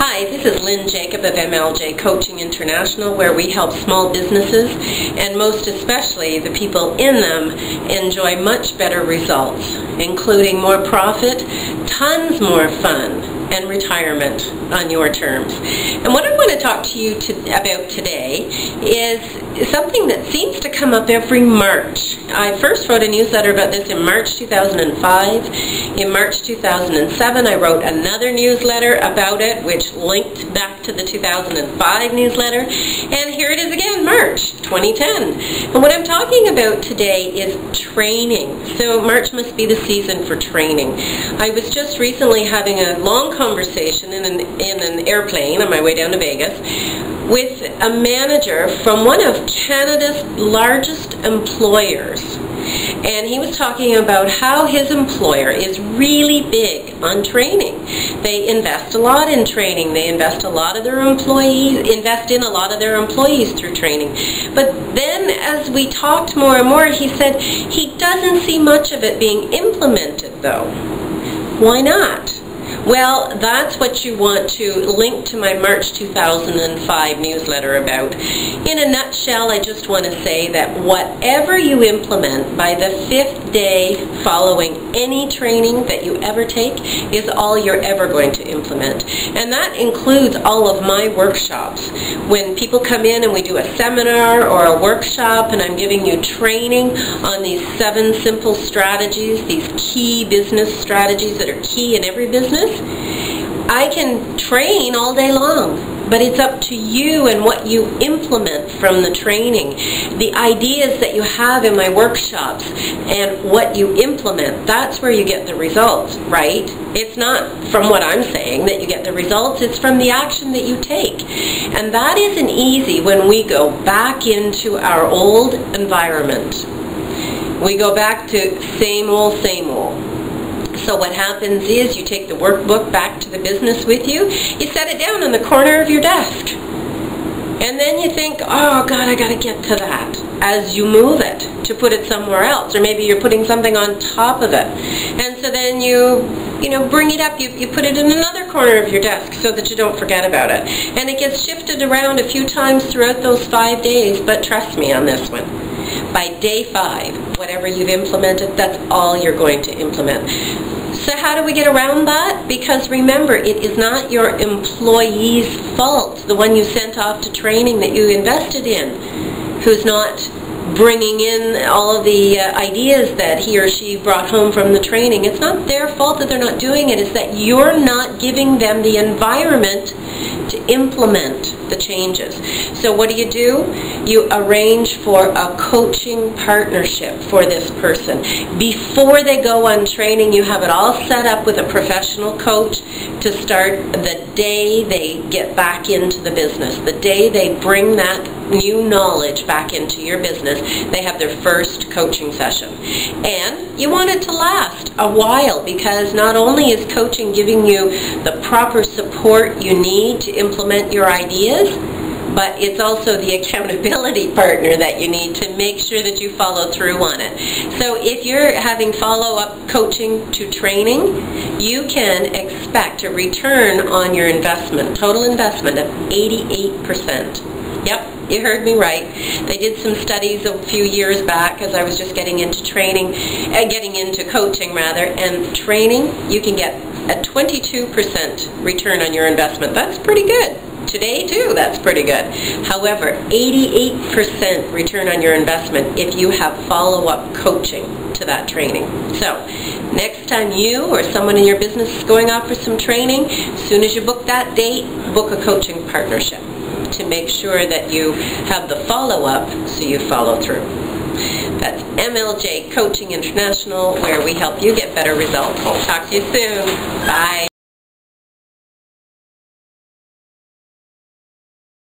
Hi, this is Lynne Jacob of MLJ Coaching International, where we help small businesses, and most especially the people in them, enjoy much better results, including more profit, tons more fun, and retirement on your terms. And what I want to talk to you about today is something that seems to come up every March. I first wrote a newsletter about this in March 2005. In March 2007, I wrote another newsletter about it, which linked back to the 2005 newsletter. And here it is again, March 2010. And what I'm talking about today is training. So March must be the season for training. I was just recently having a long conversation in an airplane on my way down to Vegas with a manager from one of Canada's largest employers. And he was talking about how his employer is really big on training. They invest a lot in training. They invest in a lot of their employees through training. But then as we talked more and more, he said he doesn't see much of it being implemented though. Why not? Well, that's what you want to link to my March 2005 newsletter about. In a nutshell, I just want to say that whatever you implement by the 5th day following any training that you ever take is all you're ever going to implement. And that includes all of my workshops. When people come in and we do a seminar or a workshop and I'm giving you training on these 7 simple strategies, these key business strategies that are key in every business, I can train all day long, but it's up to you and what you implement from the training. The ideas that you have in my workshops and what you implement, that's where you get the results, right? It's not from what I'm saying that you get the results, it's from the action that you take. And that isn't easy when we go back into our old environment. We go back to same old, same old. So what happens is you take the workbook back to the business with you, you set it down in the corner of your desk, and then you think, oh God, I got to get to that, as you move it to put it somewhere else, or maybe you're putting something on top of it. And so then you bring it up, you put it in another corner of your desk so that you don't forget about it. And it gets shifted around a few times throughout those 5 days, but trust me on this one. By day 5, whatever you've implemented, that's all you're going to implement. So how do we get around that? Because remember, it is not your employee's fault, the one you sent off to training that you invested in, who's not bringing in all of the ideas that he or she brought home from the training. It's not their fault that they're not doing it. It's that you're not giving them the environment to implement the changes. So what do? You arrange for a coaching partnership for this person. Before they go on training, you have it all set up with a professional coach to start the day they get back into the business. The day they bring that new knowledge back into your business, they have their first coaching session. And you want it to last a while, because not only is coaching giving you the proper support you need to implement your ideas, but it's also the accountability partner that you need to make sure that you follow through on it. So if you're having follow-up coaching to training, you can expect a return on your investment, total investment of 88%. Yep, you heard me right. They did some studies a few years back as I was just getting into training, getting into coaching rather, and training, you can get a 22% return on your investment. That's pretty good. Today too, that's pretty good. However, 88% return on your investment if you have follow-up coaching to that training. So, next time you or someone in your business is going off for some training, as soon as you book that date, book a coaching partnership to make sure that you have the follow-up so you follow through. That's MLJ Coaching International, where we help you get better results. Talk to you soon. Bye.